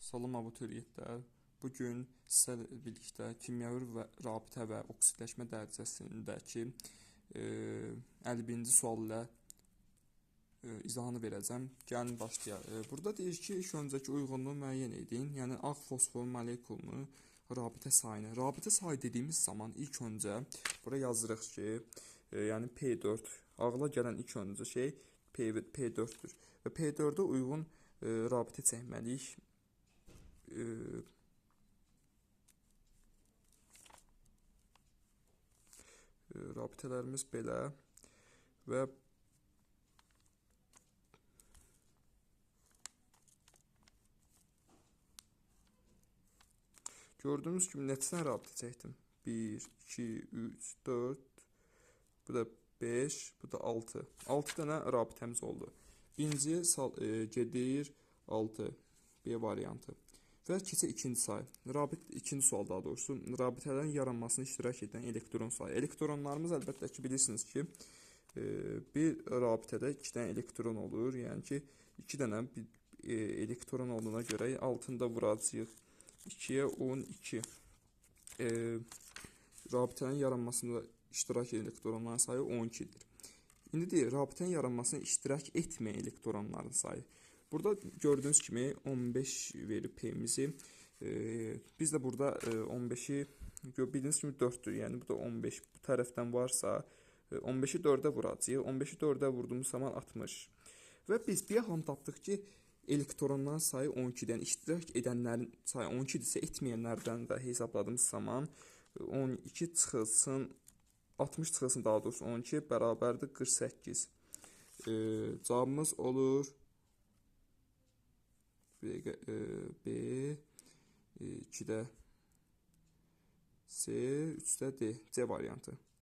Salam abituriyentlər. Bu gün sizlə birlikdə kimyəvi və rabitə və oksidləşmə dərəcəsindəki 51-ci sual ilə izahını verəcəm. Gəlin başlayaq. Burada deyir ki, ilk öncəki uyğunluğu müəyyən edin. Yəni ağ fosfor molekulunu rabitə sayını. Rabitə sayı dediyimiz zaman ilk öncə bura yazırıq ki, yəni P4 ağla gələn ilk öncə şey P4-dür. Və P4-ə uyğun rabitə çəkməliyik. Rabitələrimiz belə və gördüyünüz kimi neçə rabitə çəkdim? 1, 2, 3, 4, bu da 5, bu da 6. 6 dənə rabitəmiz oldu. Birinci gedir 6, B variantı. Və keçək ikinci sayı. İkinci sual daha doğrusu. Rabitələrin yaranmasına iştirak edən elektron sayı. Elektronlarımız əlbəttə ki, bilirsiniz ki, bir rabitədə 2 dənə elektron olur. Yəni ki, 2 dənə elektron olduğuna görə altında vuracağıq. 2-yə 12. Rabitənin yaranmasında iştirak edən elektronların sayı 12-dir. İndi deyir, rabitənin yaranmasına iştirak etməyən elektronların sayı. Burada gördüyünüz kimi 15 verib P-mizi. Biz də burada 15'i bildiyiniz kimi 4'dür. Yəni bu da 15 bu tərəfdən varsa 15'i 4'ə vuracağıq. 15'i 4'ə vurduğumuz zaman 60. Və biz bir yaxın tapdıq ki, elektronların sayı 12-dən, iştirak edənlərin sayı 12-dirsə, etməyənlərdən də hesabladığımız zaman 12 çıxılsın 60 çıxılsın daha doğrusu 12 bərabərdir 48. Cavabımız olur B, 2-də C, 3-də D, C variantı.